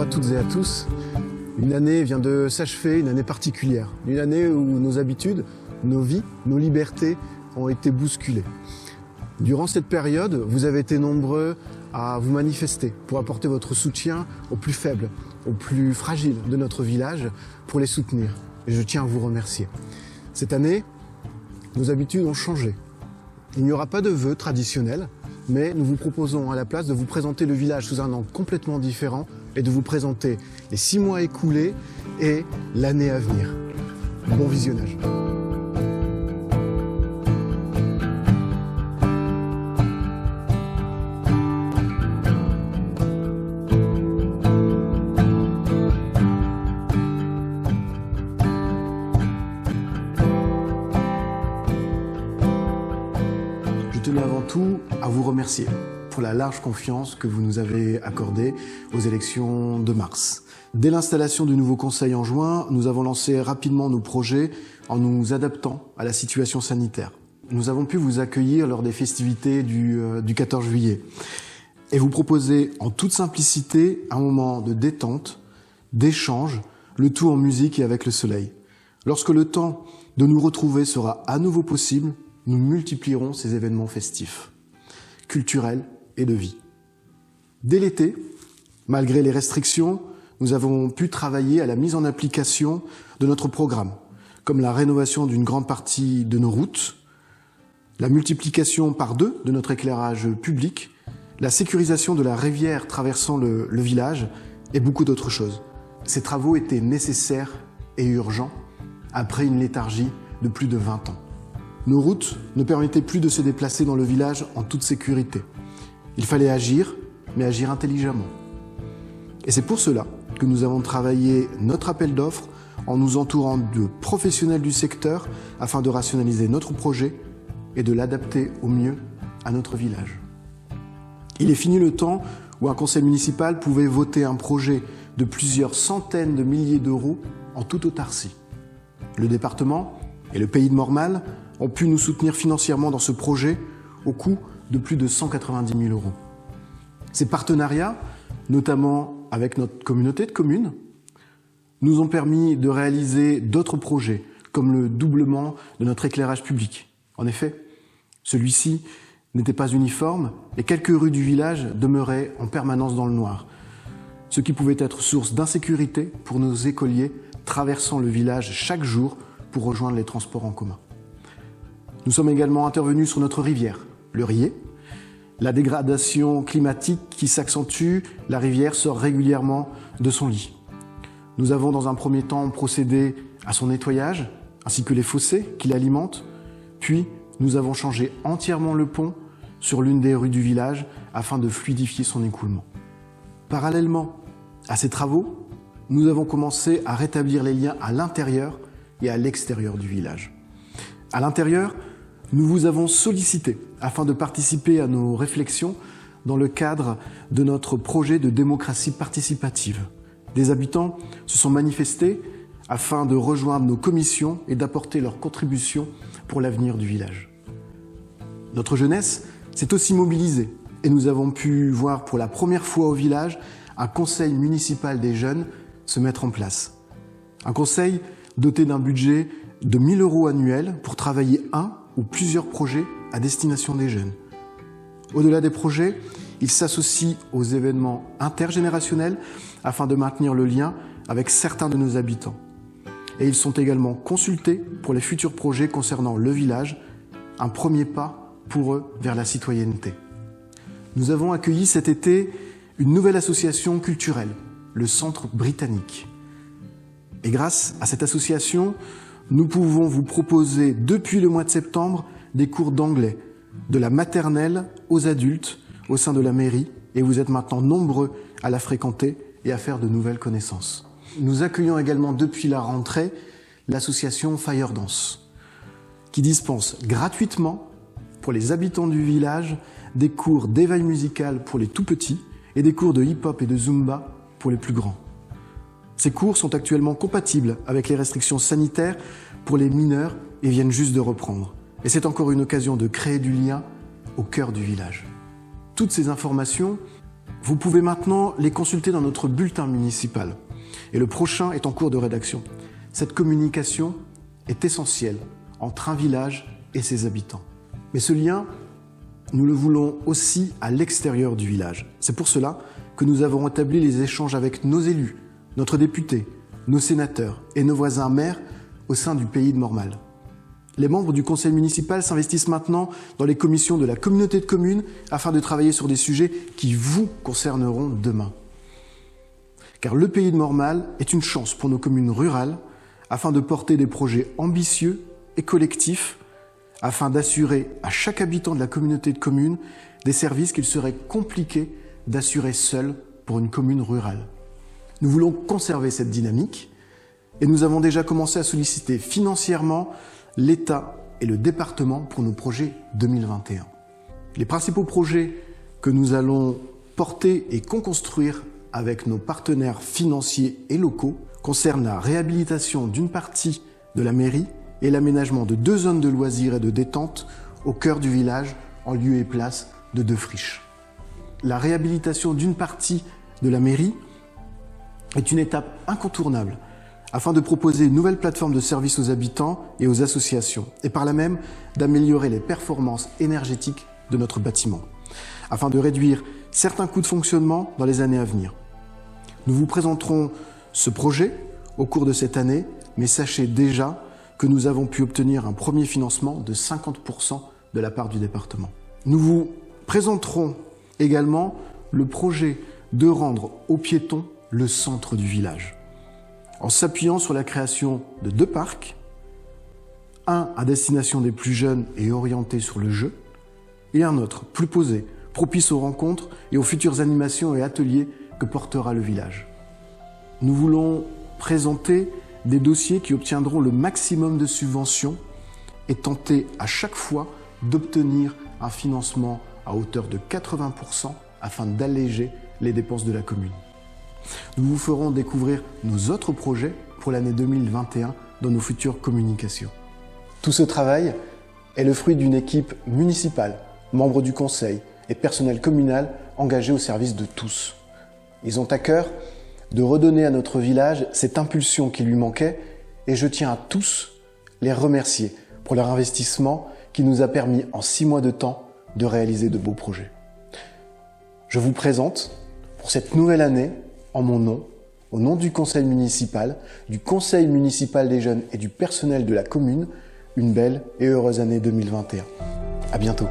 toutes et à tous. Une année vient de s'achever, une année particulière. Une année où nos habitudes, nos vies, nos libertés ont été bousculées. Durant cette période, vous avez été nombreux à vous manifester pour apporter votre soutien aux plus faibles, aux plus fragiles de notre village, pour les soutenir. Et je tiens à vous remercier. Cette année, nos habitudes ont changé. Il n'y aura pas de vœux traditionnels, mais nous vous proposons à la place de vous présenter le village sous un angle complètement différent et de vous présenter les 6 mois écoulés et l'année à venir. Bon visionnage. Je tenais avant tout à vous remercier pour la large confiance que vous nous avez accordée aux élections de mars. Dès l'installation du nouveau conseil en juin, nous avons lancé rapidement nos projets en nous adaptant à la situation sanitaire. Nous avons pu vous accueillir lors des festivités du 14 juillet et vous proposer en toute simplicité un moment de détente, d'échange, le tout en musique et avec le soleil. Lorsque le temps de nous retrouver sera à nouveau possible, nous multiplierons ces événements festifs, culturels et de vie. Dès l'été, malgré les restrictions, nous avons pu travailler à la mise en application de notre programme, comme la rénovation d'une grande partie de nos routes, la multiplication par 2 de notre éclairage public, la sécurisation de la rivière traversant le village et beaucoup d'autres choses. Ces travaux étaient nécessaires et urgents après une léthargie de plus de 20 ans. Nos routes ne permettaient plus de se déplacer dans le village en toute sécurité. Il fallait agir, mais agir intelligemment. Et c'est pour cela que nous avons travaillé notre appel d'offres en nous entourant de professionnels du secteur afin de rationaliser notre projet et de l'adapter au mieux à notre village. Il est fini le temps où un conseil municipal pouvait voter un projet de plusieurs centaines de milliers d'euros en toute autarcie. Le département et le pays de Mormal ont pu nous soutenir financièrement dans ce projet au coût de plus de 190 000 euros. Ces partenariats, notamment avec notre communauté de communes, nous ont permis de réaliser d'autres projets, comme le doublement de notre éclairage public. En effet, celui-ci n'était pas uniforme et quelques rues du village demeuraient en permanence dans le noir, ce qui pouvait être source d'insécurité pour nos écoliers traversant le village chaque jour pour rejoindre les transports en commun. Nous sommes également intervenus sur notre rivière, le Riet. La dégradation climatique qui s'accentue, la rivière sort régulièrement de son lit. Nous avons dans un premier temps procédé à son nettoyage, ainsi que les fossés qui l'alimentent, puis nous avons changé entièrement le pont sur l'une des rues du village afin de fluidifier son écoulement. Parallèlement à ces travaux, nous avons commencé à rétablir les liens à l'intérieur et à l'extérieur du village. À l'intérieur, nous vous avons sollicité afin de participer à nos réflexions dans le cadre de notre projet de démocratie participative. Des habitants se sont manifestés afin de rejoindre nos commissions et d'apporter leur contribution pour l'avenir du village. Notre jeunesse s'est aussi mobilisée et nous avons pu voir pour la première fois au village un conseil municipal des jeunes se mettre en place. Un conseil doté d'un budget de 1 000 euros annuels pour travailler un ou plusieurs projets à destination des jeunes. Au-delà des projets, ils s'associent aux événements intergénérationnels afin de maintenir le lien avec certains de nos habitants. Et ils sont également consultés pour les futurs projets concernant le village, un premier pas pour eux vers la citoyenneté. Nous avons accueilli cet été une nouvelle association culturelle, le Centre Britannique. Et grâce à cette association, nous pouvons vous proposer depuis le mois de septembre des cours d'anglais, de la maternelle aux adultes au sein de la mairie, et vous êtes maintenant nombreux à la fréquenter et à faire de nouvelles connaissances. Nous accueillons également depuis la rentrée l'association Fire Dance, qui dispense gratuitement pour les habitants du village des cours d'éveil musical pour les tout petits et des cours de hip-hop et de zumba pour les plus grands. Ces cours sont actuellement compatibles avec les restrictions sanitaires pour les mineurs et viennent juste de reprendre. Et c'est encore une occasion de créer du lien au cœur du village. Toutes ces informations Vous pouvez maintenant les consulter dans notre bulletin municipal. Et le prochain est en cours de rédaction. Cette communication est essentielle entre un village et ses habitants. Mais ce lien, nous le voulons aussi à l'extérieur du village. C'est pour cela que nous avons établi les échanges avec nos élus, notre député, nos sénateurs et nos voisins maires au sein du pays de Mormal. Les membres du conseil municipal s'investissent maintenant dans les commissions de la communauté de communes afin de travailler sur des sujets qui vous concerneront demain. Car le pays de Mormal est une chance pour nos communes rurales afin de porter des projets ambitieux et collectifs afin d'assurer à chaque habitant de la communauté de communes des services qu'il serait compliqué d'assurer seul pour une commune rurale. Nous voulons conserver cette dynamique et nous avons déjà commencé à solliciter financièrement l'État et le département pour nos projets 2021. Les principaux projets que nous allons porter et co-construire avec nos partenaires financiers et locaux concernent la réhabilitation d'une partie de la mairie et l'aménagement de 2 zones de loisirs et de détente au cœur du village en lieu et place de 2 friches. La réhabilitation d'une partie de la mairie est une étape incontournable afin de proposer une nouvelle plateforme de services aux habitants et aux associations, et par là même d'améliorer les performances énergétiques de notre bâtiment, afin de réduire certains coûts de fonctionnement dans les années à venir. Nous vous présenterons ce projet au cours de cette année, mais sachez déjà que nous avons pu obtenir un premier financement de 50% de la part du département. Nous vous présenterons également le projet de rendre aux piétons le centre du village, en s'appuyant sur la création de 2 parcs, un à destination des plus jeunes et orienté sur le jeu, et un autre plus posé, propice aux rencontres et aux futures animations et ateliers que portera le village. Nous voulons présenter des dossiers qui obtiendront le maximum de subventions et tenter à chaque fois d'obtenir un financement à hauteur de 80% afin d'alléger les dépenses de la commune. Nous vous ferons découvrir nos autres projets pour l'année 2021 dans nos futures communications. Tout ce travail est le fruit d'une équipe municipale, membres du conseil et personnel communal engagés au service de tous. Ils ont à cœur de redonner à notre village cette impulsion qui lui manquait et je tiens à tous les remercier pour leur investissement qui nous a permis en 6 mois de temps de réaliser de beaux projets. Je vous présente pour cette nouvelle année, en mon nom, au nom du conseil municipal des jeunes et du personnel de la commune, une belle et heureuse année 2021. À bientôt.